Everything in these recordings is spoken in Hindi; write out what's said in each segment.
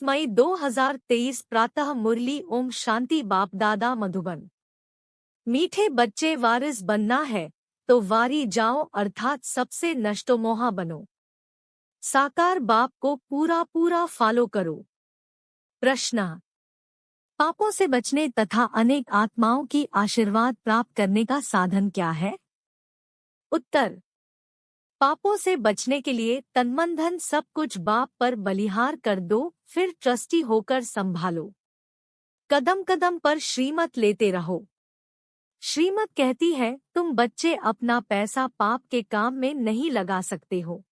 मई 2023 प्रातः मुरली। ओम शांति। बाप दादा मधुबन। मीठे बच्चे, वारिस बनना है तो वारी जाओ, अर्थात सबसे नष्टोमोहा बनो। साकार बाप को पूरा पूरा फॉलो करो। प्रश्न: पापों से बचने तथा अनेक आत्माओं की आशीर्वाद प्राप्त करने का साधन क्या है? उत्तर: पापों से बचने के लिए तन मन धन सब कुछ बाप पर बलिहार कर दो, फिर ट्रस्टी होकर संभालो। कदम कदम पर श्रीमत लेते रहो। श्रीमत कहती है तुम बच्चे अपना पैसा पाप के काम में नहीं लगा सकते हो।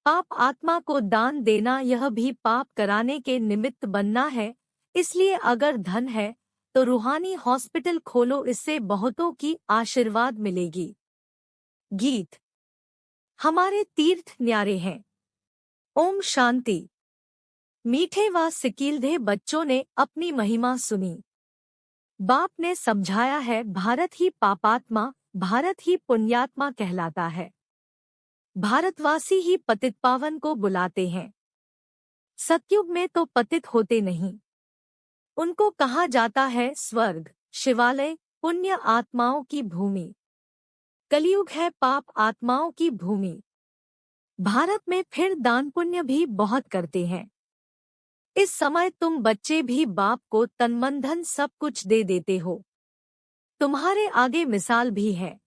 पाप आत्मा को दान देना, यह भी पाप कराने के निमित्त बनना है। इसलिए अगर धन है तो रूहानी हॉस्पिटल खोलो, इससे बहुतों की आशीर्वाद मिलेगी। गीत: हमारे तीर्थ न्यारे हैं। ओम शांति। मीठे व सिकीलधे बच्चों ने अपनी महिमा सुनी। बाप ने समझाया है, भारत ही पापात्मा, भारत ही पुण्यात्मा कहलाता है। भारतवासी ही पतित पावन को बुलाते हैं। सतयुग में तो पतित होते नहीं, उनको कहा जाता है स्वर्ग, शिवालय, पुण्य आत्माओं की भूमि। कलयुग है पाप आत्माओं की भूमि। भारत में फिर दान पुण्य भी बहुत करते हैं। इस समय तुम बच्चे भी बाप को तन मन धन सब कुछ दे देते हो। तुम्हारे आगे मिसाल भी है।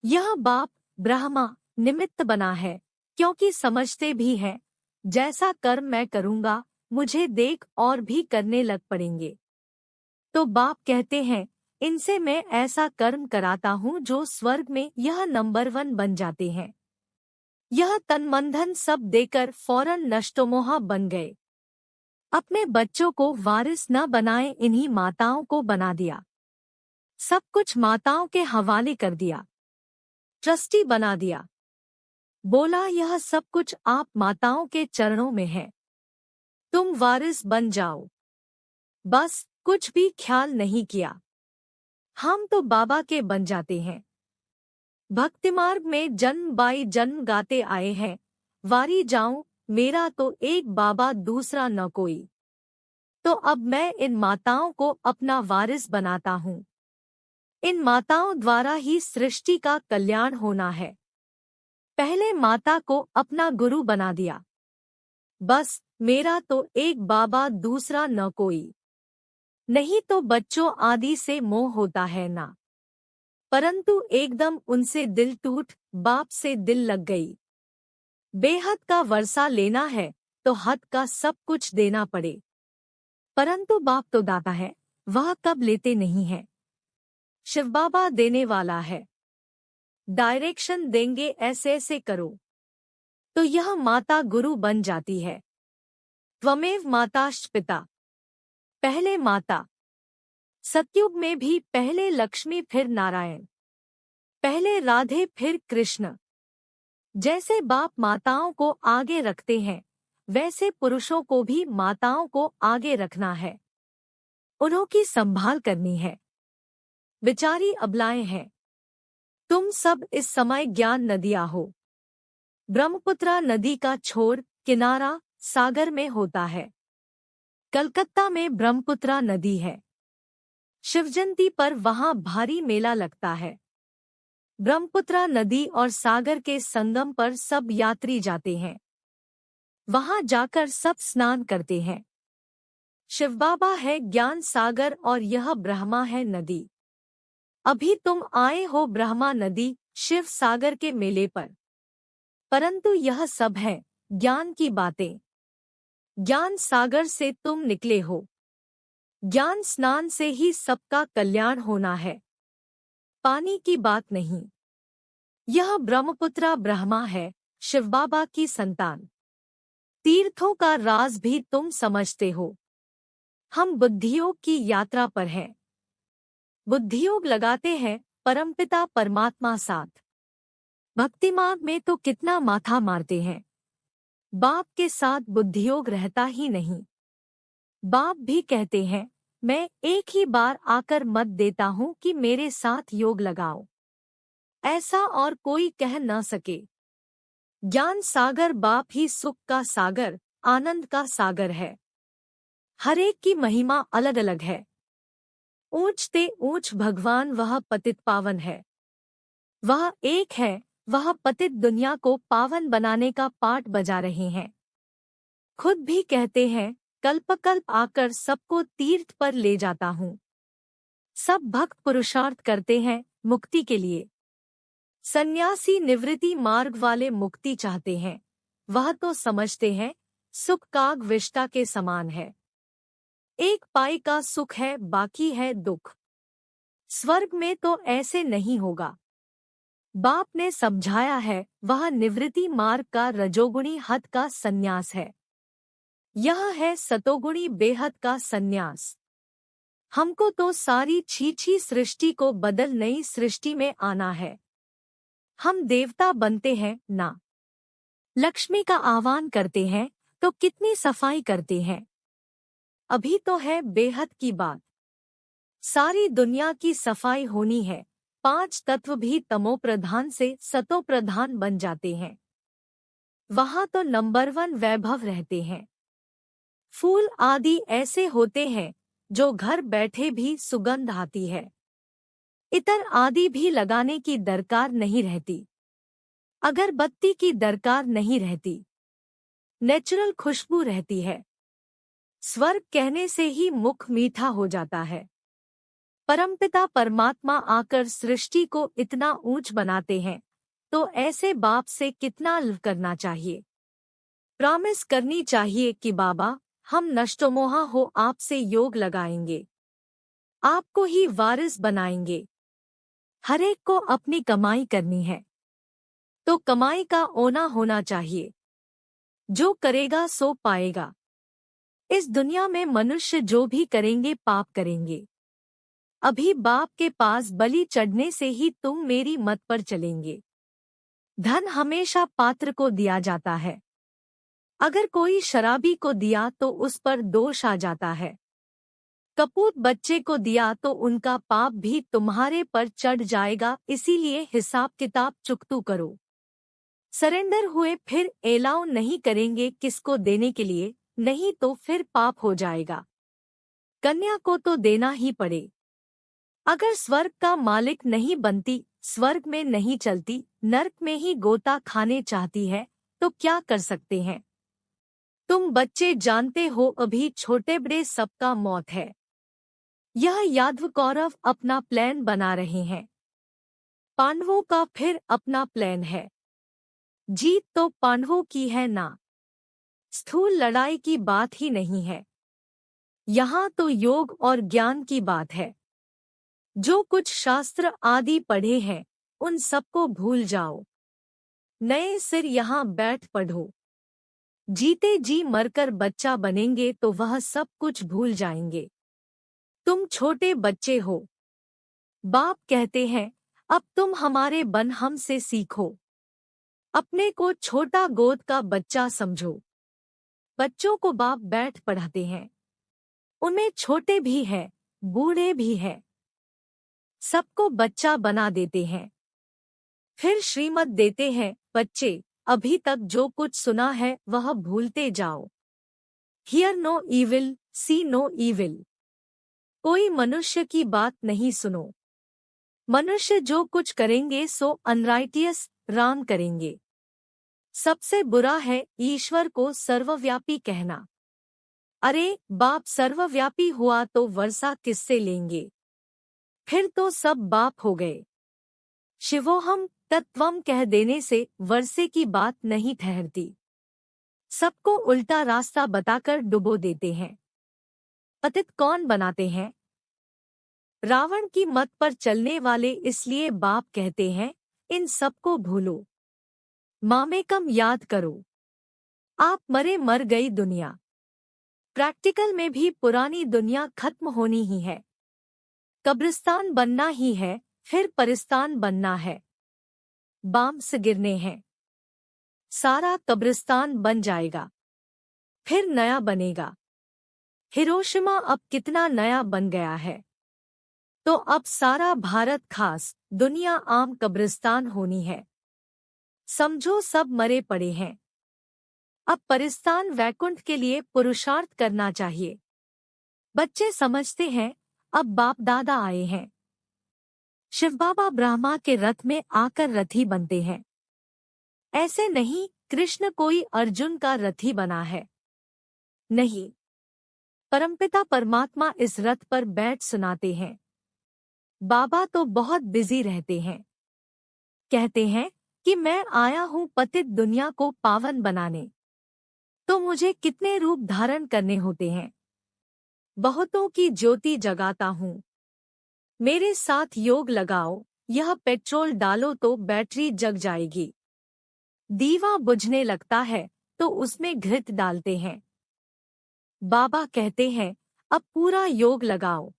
यह बाप ब्रह्मा निमित्त बना है, क्योंकि समझते भी हैं जैसा कर्म मैं करूँगा मुझे देख और भी करने लग पड़ेंगे। तो बाप कहते हैं इनसे मैं ऐसा कर्म कराता हूँ जो स्वर्ग में यह नंबर 1 बन जाते हैं। यह तन मन धन सब देकर फौरन नष्टोमोहा बन गए। अपने बच्चों को वारिस न बनाए, इन्हीं माताओं को बना दिया। सब कुछ माताओं के हवाले कर दिया, ट्रस्टी बना दिया। बोला यह सब कुछ आप माताओं के चरणों में है, तुम वारिस बन जाओ। बस कुछ भी ख्याल नहीं किया, हम तो बाबा के बन जाते हैं। भक्तिमार्ग में जन्म बाई जन्म गाते आए हैं, वारी जाऊं मेरा तो एक बाबा दूसरा न कोई। तो अब मैं इन माताओं को अपना वारिस बनाता हूँ। इन माताओं द्वारा ही सृष्टि का कल्याण होना है। पहले माता को अपना गुरु बना दिया। बस मेरा तो एक बाबा दूसरा न कोई। नहीं तो बच्चों आदि से मोह होता है ना, परंतु एकदम उनसे दिल टूट बाप से दिल लग गई। बेहद का वर्षा लेना है तो हद का सब कुछ देना पड़े, परंतु बाप तो दाता है, वह कब लेते नहीं है। शिव बाबा देने वाला है, डायरेक्शन देंगे ऐसे ऐसे करो, तो यह माता गुरु बन जाती है। त्वमेव माताश्च पिता। पहले माता। सतयुग में भी पहले लक्ष्मी फिर नारायण, पहले राधे फिर कृष्ण। जैसे बाप माताओं को आगे रखते हैं, वैसे पुरुषों को भी माताओं को आगे रखना है, उन्हों की संभाल करनी है। बेचारी अबलाएं हैं। तुम सब इस समय ज्ञान नदियाँ हो। ब्रह्मपुत्रा नदी का छोर किनारा सागर में होता है। कलकत्ता में ब्रह्मपुत्रा नदी है। शिवजयंती पर वहाँ भारी मेला लगता है। ब्रह्मपुत्रा नदी और सागर के संगम पर सब यात्री जाते हैं। वहाँ जाकर सब स्नान करते हैं। शिव बाबा है ज्ञान सागर और यह ब्रह्मा है नदी। अभी तुम आए हो ब्रह्मा नदी शिव सागर के मेले पर, परंतु यह सब है ज्ञान की बातें। ज्ञान सागर से तुम निकले हो। ज्ञान स्नान से ही सबका कल्याण होना है, पानी की बात नहीं। यह ब्रह्मपुत्रा ब्रह्मा है, शिव बाबा की संतान। तीर्थों का राज भी तुम समझते हो। हम बुद्धियोग की यात्रा पर हैं। बुद्धियोग लगाते हैं परमपिता परमात्मा साथ। भक्तिमार्ग में तो कितना माथा मारते हैं, बाप के साथ बुद्धियोग रहता ही नहीं। बाप भी कहते हैं मैं एक ही बार आकर मत देता हूँ कि मेरे साथ योग लगाओ, ऐसा और कोई कह न सके। ज्ञान सागर बाप ही सुख का सागर, आनंद का सागर है। हर एक की महिमा अलग अलग है। ऊंच ते ऊंच भगवान वह पतित पावन है। वह एक है, वह पतित दुनिया को पावन बनाने का पाठ बजा रहे हैं। खुद भी कहते हैं, कल्प आकर सबको तीर्थ पर ले जाता हूँ। सब भक्त पुरुषार्थ करते हैं मुक्ति के लिए। सन्यासी निवृत्ति मार्ग वाले मुक्ति चाहते हैं। वह तो समझते हैं सुख काग विष्टा के समान है। एक पाई का सुख है, बाकी है दुख। स्वर्ग में तो ऐसे नहीं होगा। बाप ने समझाया है, वह निवृत्ति मार्ग का रजोगुणी हद का सन्यास है। यह है सतोगुणी बेहद का सन्यास। हमको तो सारी छीछी सृष्टि को बदल नई सृष्टि में आना है। हम देवता बनते हैं ना। लक्ष्मी का आह्वान करते हैं तो कितनी सफाई करते हैं। अभी तो है बेहद की बात। सारी दुनिया की सफाई होनी है। 5 तत्व भी तमो प्रधान से सतो प्रधान बन जाते हैं। वहां तो नंबर 1 वैभव रहते हैं। फूल आदि ऐसे होते हैं जो घर बैठे भी सुगंध आती है। इतर आदि भी लगाने की दरकार नहीं रहती। अगरबत्ती की दरकार नहीं रहती। नेचुरल खुशबू रहती है। स्वर्ग कहने से ही मुख मीठा हो जाता है। परमपिता परमात्मा आकर सृष्टि को इतना ऊंच बनाते हैं, तो ऐसे बाप से कितना लव करना चाहिए। प्रॉमिस करनी चाहिए कि बाबा, हम नष्टोमोहा हो आपसे योग लगाएंगे। आपको ही वारिस बनाएंगे। हर एक को अपनी कमाई करनी है, तो कमाई का ओना होना चाहिए। जो करेगा सो पाएगा। इस दुनिया में मनुष्य जो भी करेंगे पाप करेंगे। अभी बाप के पास बलि चढ़ने से ही तुम मेरी मत पर चलेंगे। धन हमेशा पात्र को दिया जाता है। अगर कोई शराबी को दिया तो उस पर दोष आ जाता है। कपूत बच्चे को दिया तो उनका पाप भी तुम्हारे पर चढ़ जाएगा। इसीलिए हिसाब किताब चुकतू करो। सरेंडर हुए फिर एलाउ नहीं करेंगे किसको देने के लिए, नहीं तो फिर पाप हो जाएगा। कन्या को तो देना ही पड़े। अगर स्वर्ग का मालिक नहीं बनती, स्वर्ग में नहीं चलती, नर्क में ही गोता खाने चाहती है, तो क्या कर सकते हैं। तुम बच्चे जानते हो अभी छोटे बड़े सबका मौत है। यह यादव कौरव अपना प्लान बना रहे हैं। पांडवों का फिर अपना प्लान है। जीत तो पांडवों की है ना। स्थूल लड़ाई की बात ही नहीं है। यहाँ तो योग और ज्ञान की बात है। जो कुछ शास्त्र आदि पढ़े हैं उन सबको भूल जाओ। नए सिर यहाँ बैठ पढ़ो। जीते जी मरकर बच्चा बनेंगे तो वह सब कुछ भूल जाएंगे। तुम छोटे बच्चे हो। बाप कहते हैं, अब तुम हमारे बन हमसे सीखो। अपने को छोटा गोद का बच्चा समझो। बच्चों को बाप बैठ पढ़ाते हैं। उनमें छोटे भी हैं, बूढ़े भी हैं। सबको बच्चा बना देते हैं। फिर श्रीमत देते हैं, बच्चे अभी तक जो कुछ सुना है वह भूलते जाओ। Hear no evil, see no evil. कोई मनुष्य की बात नहीं सुनो। मनुष्य जो कुछ करेंगे सो अनराइटियस राम करेंगे। सबसे बुरा है ईश्वर को सर्वव्यापी कहना। अरे बाप सर्वव्यापी हुआ तो वर्षा किससे लेंगे। फिर तो सब बाप हो गए। शिवोहम तत्वम कह देने से वर्षे की बात नहीं ठहरती। सबको उल्टा रास्ता बताकर डुबो देते हैं। पतित कौन बनाते हैं। रावण की मत पर चलने वाले। इसलिए बाप कहते हैं, इन सबको भूलो। मामेकम याद करो। आप मरे मर गई दुनिया। प्रैक्टिकल में भी पुरानी दुनिया खत्म होनी ही है। कब्रिस्तान बनना ही है, फिर परिस्तान बनना है। बाम्स गिरने हैं। सारा कब्रिस्तान बन जाएगा, फिर नया बनेगा। हिरोशिमा अब कितना नया बन गया है। तो अब सारा भारत खास दुनिया आम कब्रिस्तान होनी है। समझो सब मरे पड़े हैं। अब परिस्तान वैकुंठ के लिए पुरुषार्थ करना चाहिए। बच्चे समझते हैं अब बाप दादा आए हैं। शिव बाबा ब्रह्मा के रथ में आकर रथी बनते हैं। ऐसे नहीं कृष्ण कोई अर्जुन का रथी बना है। नहीं, परमपिता परमात्मा इस रथ पर बैठ सुनाते हैं। बाबा तो बहुत बिजी रहते हैं। कहते हैं कि मैं आया हूँ पतित दुनिया को पावन बनाने। तो मुझे कितने रूप धारण करने होते हैं। बहुतों की ज्योति जगाता हूँ। मेरे साथ योग लगाओ, यह पेट्रोल डालो तो बैटरी जग जाएगी। दीवा बुझने लगता है तो उसमें घृत डालते हैं। बाबा कहते हैं अब पूरा योग लगाओ।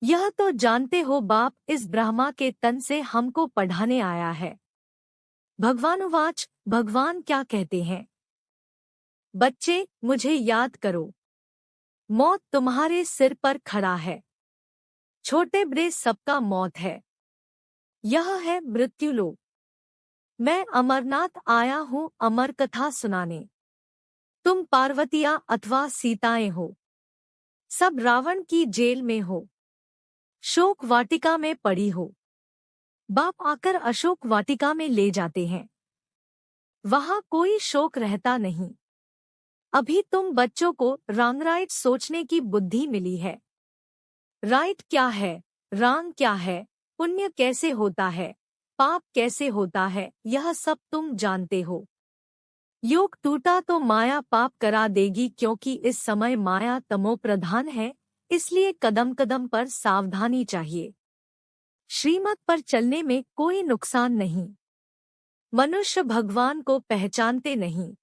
यह तो जानते हो बाप इस ब्रह्मा के तन से हमको पढ़ाने आया है। भगवानुवाच, भगवान क्या कहते हैं? बच्चे मुझे याद करो। मौत तुम्हारे सिर पर खड़ा है। छोटे बड़े सबका मौत है। यह है मृत्युलोक। मैं अमरनाथ आया हूँ अमर कथा सुनाने। तुम पार्वतियाँ अथवा सीताएं हो। सब रावण की जेल में हो। शोक वाटिका में पड़ी हो। बाप आकर अशोक वाटिका में ले जाते हैं। वहाँ कोई शोक रहता नहीं। अभी तुम बच्चों को रॉन्ग राइट सोचने की बुद्धि मिली है। राइट क्या है, रॉन्ग क्या है, पुण्य कैसे होता है, पाप कैसे होता है, यह सब तुम जानते हो। योग टूटा तो माया पाप करा देगी, क्योंकि इस समय माया तमो प्रधान है, इसलिए कदम कदम पर सावधानी चाहिए। श्रीमत पर चलने में कोई नुकसान नहीं। मनुष्य भगवान को पहचानते नहीं।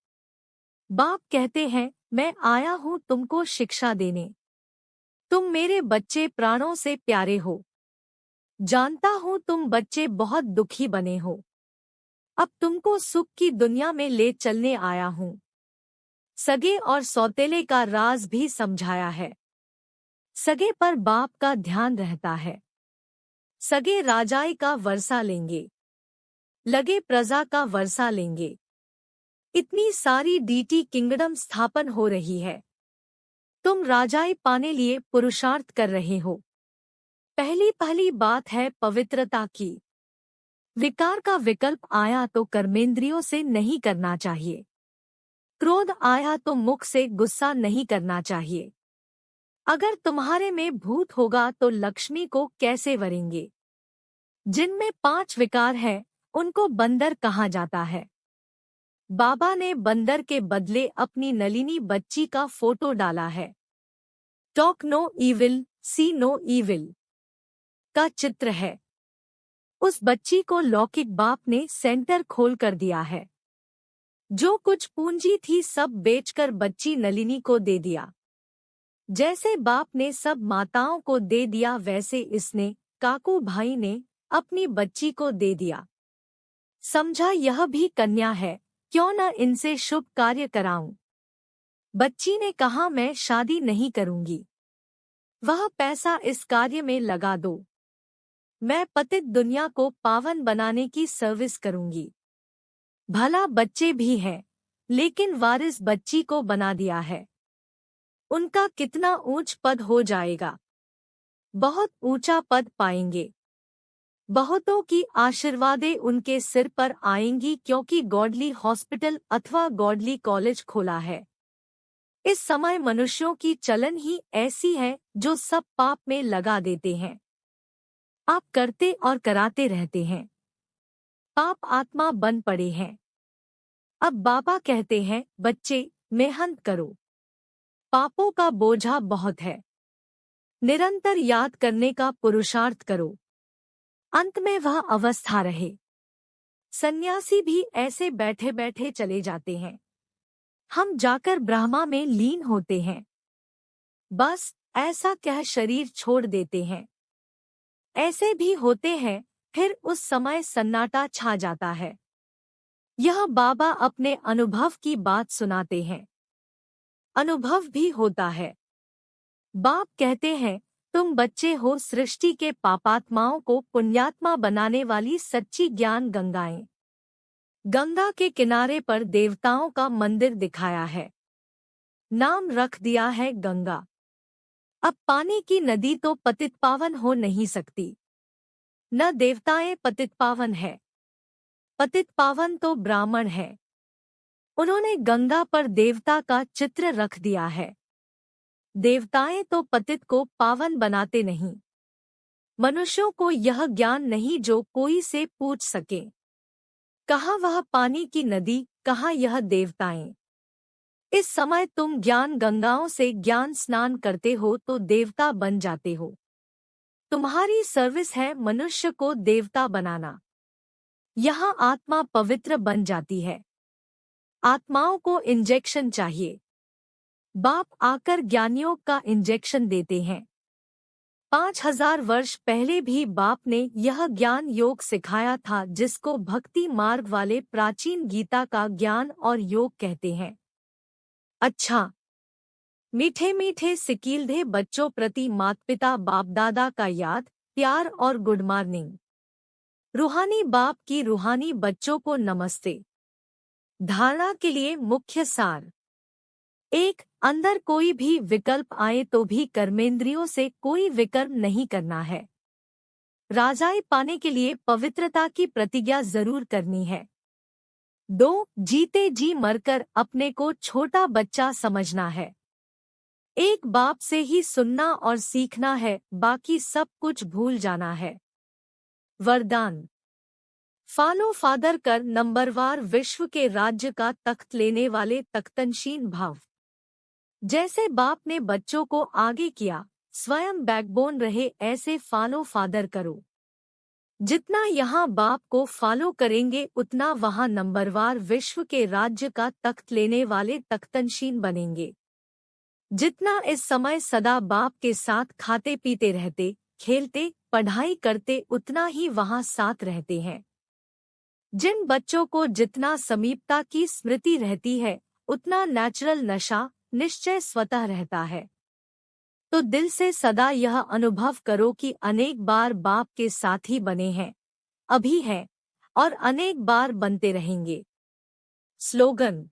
बाप कहते हैं मैं आया हूँ तुमको शिक्षा देने। तुम मेरे बच्चे प्राणों से प्यारे हो। जानता हूँ तुम बच्चे बहुत दुखी बने हो। अब तुमको सुख की दुनिया में ले चलने आया हूँ। सगे और सौतेले का राज भी समझाया है। सगे पर बाप का ध्यान रहता है। सगे राजाई का वर्षा लेंगे। लगे प्रजा का वर्षा लेंगे। इतनी सारी डीटी किंगडम स्थापन हो रही है। तुम राजाई पाने लिए पुरुषार्थ कर रहे हो। पहली बात है पवित्रता की। विकार का विकल्प आया तो कर्मेंद्रियों से नहीं करना चाहिए। क्रोध आया तो मुख से गुस्सा नहीं करना चाहिए। अगर तुम्हारे में भूत होगा तो लक्ष्मी को कैसे वरेंगे? जिनमें 5 विकार है उनको बंदर कहा जाता है। बाबा ने बंदर के बदले अपनी नलिनी बच्ची का फोटो डाला है। टॉक नो इविल, सी नो इविल का चित्र है। उस बच्ची को लौकिक बाप ने सेंटर खोल कर दिया है। जो कुछ पूंजी थी सब बेचकर बच्ची नलिनी को दे दिया। जैसे बाप ने सब माताओं को दे दिया वैसे इसने काकू भाई ने अपनी बच्ची को दे दिया। समझा यह भी कन्या है, क्यों न इनसे शुभ कार्य कराऊं। बच्ची ने कहा मैं शादी नहीं करूंगी। वह पैसा इस कार्य में लगा दो। मैं पतित दुनिया को पावन बनाने की सर्विस करूंगी। भला बच्चे भी हैं, लेकिन वारिस बच्ची को बना दिया है। उनका कितना ऊंच पद हो जाएगा। बहुत ऊंचा पद पाएंगे। बहुतों की आशीर्वादें उनके सिर पर आएंगी, क्योंकि गॉडली हॉस्पिटल अथवा गॉडली कॉलेज खोला है। इस समय मनुष्यों की चलन ही ऐसी है जो सब पाप में लगा देते हैं। आप करते और कराते रहते हैं। पाप आत्मा बन पड़े हैं। अब बाबा कहते हैं बच्चे मेहनत करो। पापों का बोझा बहुत है। निरंतर याद करने का पुरुषार्थ करो। अंत में वह अवस्था रहे। सन्यासी भी ऐसे बैठे बैठे चले जाते हैं। हम जाकर ब्रह्मा में लीन होते हैं। बस ऐसा कह शरीर छोड़ देते हैं। ऐसे भी होते हैं, फिर उस समय सन्नाटा छा जाता है। यह बाबा अपने अनुभव की बात सुनाते हैं। अनुभव भी होता है। बाप कहते हैं तुम बच्चे हो सृष्टि के पापात्माओं को पुण्यात्मा बनाने वाली सच्ची ज्ञान गंगाएं। गंगा के किनारे पर देवताओं का मंदिर दिखाया है। नाम रख दिया है गंगा। अब पानी की नदी तो पतित पावन हो नहीं सकती। न देवताएं पतित पावन है। पतित पावन तो ब्राह्मण है। उन्होंने गंगा पर देवता का चित्र रख दिया है। देवताएं तो पतित को पावन बनाते नहीं। मनुष्यों को यह ज्ञान नहीं जो कोई से पूछ सके। कहाँ वह पानी की नदी, कहाँ यह देवताएं। इस समय तुम ज्ञान गंगाओं से ज्ञान स्नान करते हो तो देवता बन जाते हो। तुम्हारी सर्विस है मनुष्य को देवता बनाना। यहाँ आत्मा पवित्र बन जाती है। आत्माओं को इंजेक्शन चाहिए। बाप आकर ज्ञानियों का इंजेक्शन देते हैं। 5000 वर्ष पहले भी बाप ने यह ज्ञान योग सिखाया था जिसको भक्ति मार्ग वाले प्राचीन गीता का ज्ञान और योग कहते हैं। अच्छा, मीठे मीठे सिकीलधे बच्चों प्रति माता पिता बाप दादा का याद, प्यार और गुड मॉर्निंग। रूहानी बाप की रूहानी बच्चों को नमस्ते। धारणा के लिए मुख्य सार। 1. अंदर कोई भी विकल्प आए तो भी कर्मेंद्रियों से कोई विकर्म नहीं करना है। राजाई पाने के लिए पवित्रता की प्रतिज्ञा जरूर करनी है। 2. जीते जी मरकर अपने को छोटा बच्चा समझना है। एक बाप से ही सुनना और सीखना है, बाकी सब कुछ भूल जाना है। वरदान। फॉलो फादर कर नंबरवार विश्व के राज्य का तख्त लेने वाले तख्तनशीन भाव। जैसे बाप ने बच्चों को आगे किया, स्वयं बैकबोन रहे, ऐसे फॉलो फादर करो। जितना यहाँ बाप को फॉलो करेंगे उतना वहाँ नंबरवार विश्व के राज्य का तख्त लेने वाले तख्तनशीन बनेंगे। जितना इस समय सदा बाप के साथ खाते पीते रहते, खेलते, पढ़ाई करते, उतना ही वहाँ साथ रहते हैं। जिन बच्चों को जितना समीपता की स्मृति रहती है उतना नेचुरल नशा निश्चय स्वतः रहता है। तो दिल से सदा यह अनुभव करो कि अनेक बार बाप के साथी बने हैं, अभी हैं और अनेक बार बनते रहेंगे। स्लोगन।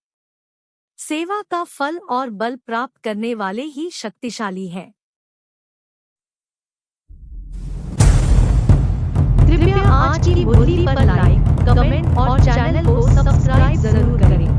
सेवा का फल और बल प्राप्त करने वाले ही शक्तिशाली हैं। कृपया आज की मुरली पर लाइक, कमेंट और चैनल को सब्सक्राइब जरूर करें।